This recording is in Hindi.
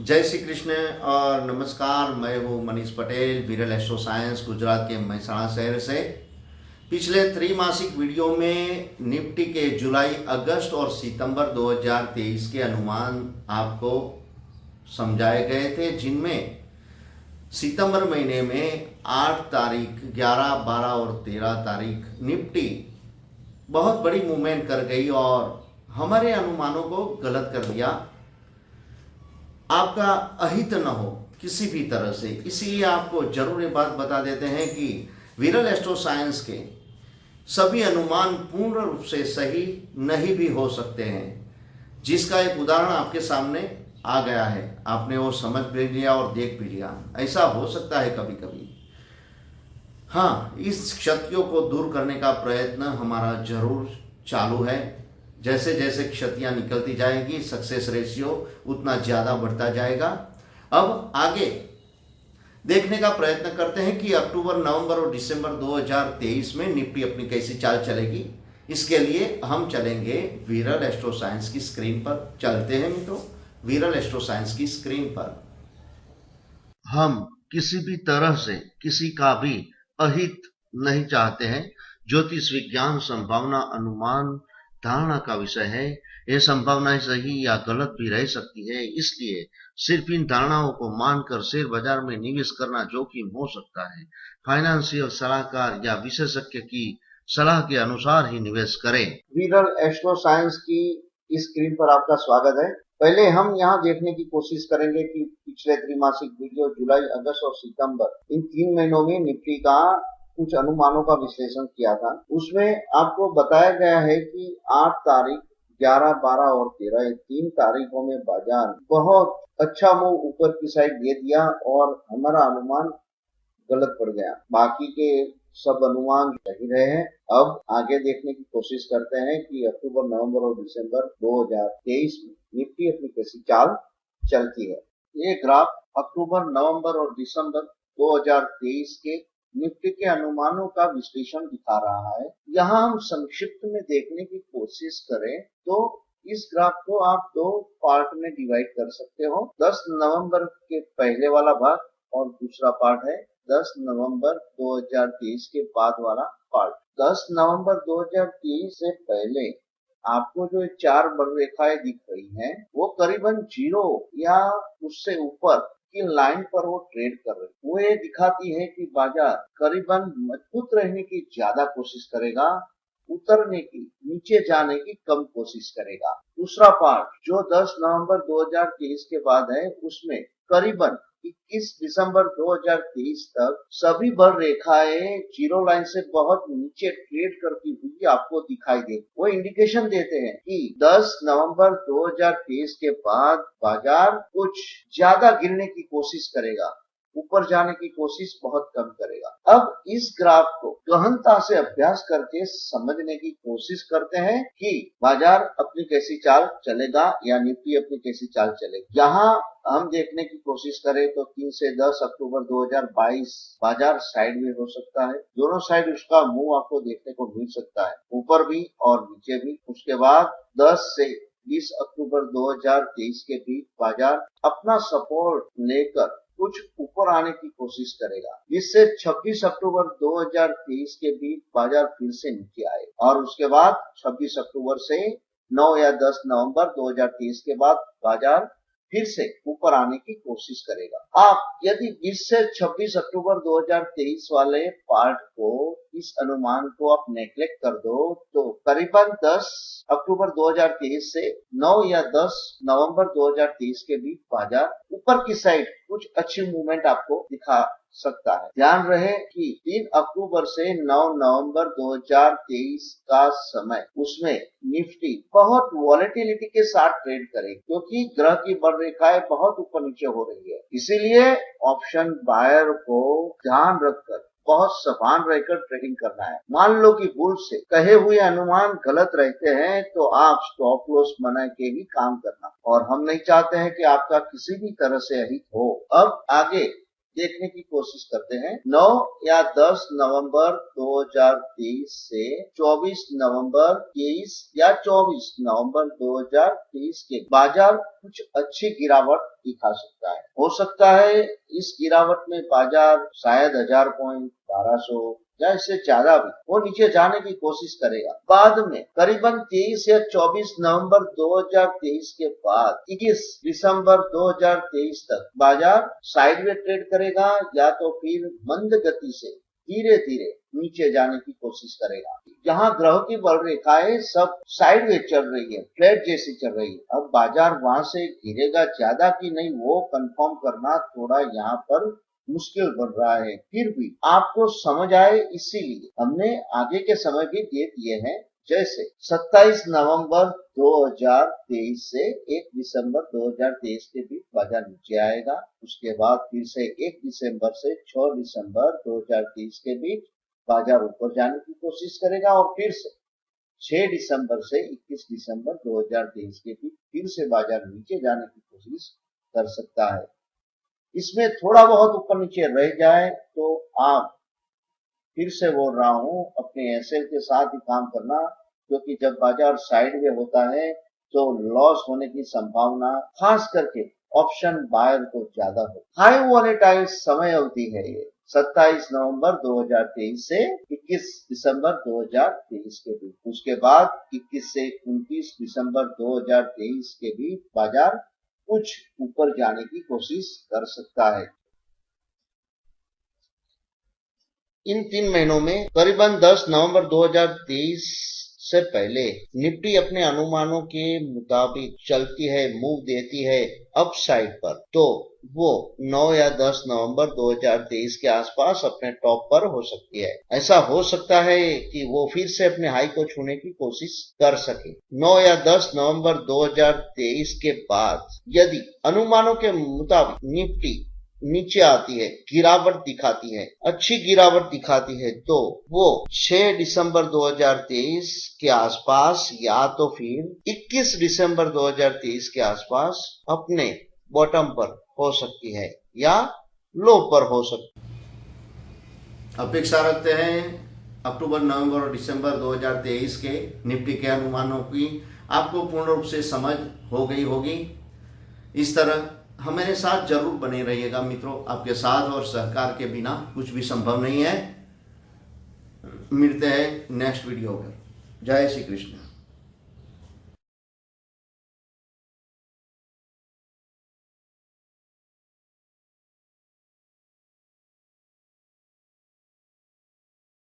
जय श्री कृष्ण और नमस्कार। मैं हूँ मनीष पटेल, विरल एस्ट्रो साइंस, गुजरात के महसाणा शहर से। पिछले त्रैमासिक वीडियो में निफ्टी के जुलाई, अगस्त और सितंबर 2023 के अनुमान आपको समझाए गए थे, जिनमें सितंबर महीने में 8 तारीख, 11, 12 और 13 तारीख निफ्टी बहुत बड़ी मूवमेंट कर गई और हमारे अनुमानों को गलत कर दिया। आपका अहित न हो किसी भी तरह से, इसीलिए आपको जरूर ये बात बता देते हैं कि विरल एस्ट्रो साइंस के सभी अनुमान पूर्ण रूप से सही नहीं भी हो सकते हैं, जिसका एक उदाहरण आपके सामने आ गया है। आपने वो समझ भी लिया और देख भी लिया। ऐसा हो सकता है कभी कभी। हाँ, इस क्षतियों को दूर करने का प्रयत्न हमारा जरूर चालू है। जैसे जैसे क्षतियां निकलती जाएगी, सक्सेस रेशियो उतना ज़्यादा बढ़ता जाएगा। अब आगे देखने का प्रयत्न करते हैं कि अक्टूबर, नवंबर और दिसंबर 2023 में निफ्टी अपनी कैसी चाल चलेगी। इसके लिए हम चलेंगे विरल एस्ट्रो साइंस की स्क्रीन पर। चलते हैं मित्रों विरल एस्ट्रो साइंस की स्क्रीन पर। हम किसी भी तरह से किसी का भी अहित नहीं चाहते हैं। ज्योतिष विज्ञान संभावना, अनुमान, धारणा का विषय है। ये संभावनाएं सही या गलत भी रह सकती है, इसलिए सिर्फ इन धारणाओं को मानकर शेयर बाजार में निवेश करना जोखिम हो सकता है। फाइनेंशियल सलाहकार या विशेषज्ञ की सलाह के अनुसार ही निवेश करें। विरल एस्ट्रो साइंस की इस स्क्रीन पर आपका स्वागत है। पहले हम यहाँ देखने की कोशिश करेंगे कि पिछले त्रैमासिक वीडियो जुलाई, अगस्त और सितंबर, इन 3 महीनों में निफ्टी का कुछ अनुमानों का विश्लेषण किया था। उसमें आपको बताया गया है कि 8 तारीख, 11, 12 और 13, ये 3 तारीखों में बाजार बहुत अच्छा मूव ऊपर की साइड दे दिया और हमारा अनुमान गलत पड़ गया। बाकी के सब अनुमान सही रहे हैं। अब आगे देखने की कोशिश करते हैं कि अक्टूबर, नवंबर और दिसंबर 2023 में निफ्टी अपनी कैसी चाल चलती है। ये ग्राफ अक्टूबर, नवंबर और दिसंबर 2023 के निफ्टी के अनुमानों का विश्लेषण दिखा रहा है। यहाँ हम संक्षिप्त में देखने की कोशिश करें तो इस ग्राफ को आप 2 पार्ट में डिवाइड कर सकते हो। 10 नवंबर के पहले वाला भाग और दूसरा पार्ट है 10 नवंबर 2023 के बाद वाला पार्ट। 10 नवंबर 2023 से पहले आपको जो 4 बड़ी रेखाएं दिख रही हैं, वो करीबन 0 या उससे ऊपर की लाइन पर वो ट्रेड कर रहे हैं। वो ये दिखाती है कि बाजार करीबन मजबूत रहने की ज्यादा कोशिश करेगा, उतरने की, नीचे जाने की कम कोशिश करेगा। दूसरा पार्ट जो 10 नवंबर 2023 के बाद है, उसमें करीबन 21 दिसंबर 2023 तक सभी बड़ रेखाएं जीरो लाइन से बहुत नीचे ट्रेड करती हुई आपको दिखाई दे। वो इंडिकेशन देते हैं कि 10 नवंबर 2023 के बाद बाजार कुछ ज्यादा गिरने की कोशिश करेगा, ऊपर जाने की कोशिश बहुत कम करेगा। अब इस ग्राफ को गहनता से अभ्यास करके समझने की कोशिश करते हैं कि बाजार अपनी कैसी चाल चलेगा या निफ्टी अपनी कैसी चाल चलेगी। यहाँ हम देखने की कोशिश करें तो 3 से 10 अक्टूबर 2022 बाजार साइड में हो सकता है। दोनों साइड उसका मुंह आपको देखने को मिल सकता है, ऊपर भी और नीचे भी। उसके बाद 10 से 20 अक्टूबर 2023 के बीच बाजार अपना सपोर्ट लेकर कुछ ऊपर आने की कोशिश करेगा, जिससे 26 अक्टूबर 2023 के बीच बाजार फिर से नीचे आए और उसके बाद 26 अक्टूबर से 9 या 10 नवंबर 2023 के बाद बाजार फिर से ऊपर आने की कोशिश करेगा। आप यदि 20 से 26 अक्टूबर 2023 वाले पार्ट को, इस अनुमान को आप नेग्लेक्ट कर दो तो करीबन 10 अक्टूबर 2023 से 9 या 10 नवंबर 2023 के बीच बाजार ऊपर की साइड कुछ अच्छी मूवमेंट आपको दिखा सकता है। ध्यान रहे कि 3 अक्टूबर से 9 नवंबर 2023 का समय, उसमें निफ्टी बहुत वॉलेटिलिटी के साथ ट्रेड करेगी, क्योंकि ग्रह की बड़ रेखाएं बहुत ऊपर नीचे हो रही है। इसीलिए ऑप्शन बायर को ध्यान रखकर बहुत सावधान रहकर ट्रेडिंग करना है। मान लो कि भूल से कहे हुए अनुमान गलत रहते हैं तो आप स्टॉप लॉस बना के ही काम करना, और हम नहीं चाहते हैं कि आपका किसी भी तरह से अहित हो। अब आगे देखने की कोशिश करते हैं। 9 या 10 नवंबर 2023 से 24 नवंबर 23 या 24 नवंबर 2023 के बाजार कुछ अच्छी गिरावट दिखा सकता है। हो सकता है इस गिरावट में बाजार शायद 1000 पॉइंट, 1200 या इससे ज्यादा भी वो नीचे जाने की कोशिश करेगा। बाद में करीबन 23 या 24 नवंबर 2023 के बाद 21 दिसंबर 2023 तक बाजार साइडवे ट्रेड करेगा या तो फिर मंद गति से धीरे धीरे नीचे जाने की कोशिश करेगा। यहाँ ग्रह की बल रेखाएं सब साइडवेज चल रही है, फ्लैट जैसी चल रही है। अब बाजार वहां से गिरेगा ज्यादा कि नहीं वो कंफर्म करना थोड़ा यहाँ पर मुश्किल बन रहा है। फिर भी आपको समझ आए इसीलिए हमने आगे के समय भी दे दिए हैं। जैसे 27 नवंबर 2023 से 1 दिसंबर 2023 के बीच बाजार नीचे आएगा। उसके बाद फिर से 1 दिसंबर से 6 दिसंबर 2023 के बीच बाजार ऊपर जाने की कोशिश करेगा और फिर से 6 दिसंबर से 21 दिसंबर 2023 के बीच फिर से बाजार नीचे जाने की कोशिश कर सकता है। इसमें थोड़ा बहुत ऊपर नीचे रह जाए तो आप फिर से बोल रहा हूं अपने एसएल के साथ ही काम करना, क्योंकि जब बाजार साइड में होता है तो लॉस होने की संभावना खास करके ऑप्शन बायर को ज्यादा हो। हाई वॉलेटाइल समय अवधि है ये 27 नवंबर 2023 से 21 दिसंबर 2023 के बीच। उसके बाद 21 से 29 दिसंबर 2023 के बीच बाजार कुछ ऊपर जाने की कोशिश कर सकता है। इन 3 महीनों में करीबन 10 नवंबर 2023 से पहले निफ्टी अपने अनुमानों के मुताबिक चलती है, मूव देती है अपसाइड पर, तो वो 9 या 10 नवंबर 2023 के आसपास अपने टॉप पर हो सकती है। ऐसा हो सकता है कि वो फिर से अपने हाई को छूने की कोशिश कर सके। 9 या 10 नवंबर 2023 के बाद यदि अनुमानों के मुताबिक निफ्टी नीचे आती है, गिरावट दिखाती है, अच्छी गिरावट दिखाती है, तो वो 6 दिसंबर 2023 के आसपास या तो फिर 21 दिसंबर 2023 के आसपास अपने बॉटम पर हो सकती है या लो पर हो सकती है। अपेक्षा रखते हैं अक्टूबर, नवंबर और दिसंबर 2023 के निफ्टी के अनुमानों की आपको पूर्ण रूप से समझ हो गई होगी। इस तरह हमारे साथ जरूर बने रहिएगा मित्रों। आपके साथ और सहकार के बिना कुछ भी संभव नहीं है। मिलते हैं नेक्स्ट वीडियो में। जय श्री कृष्ण।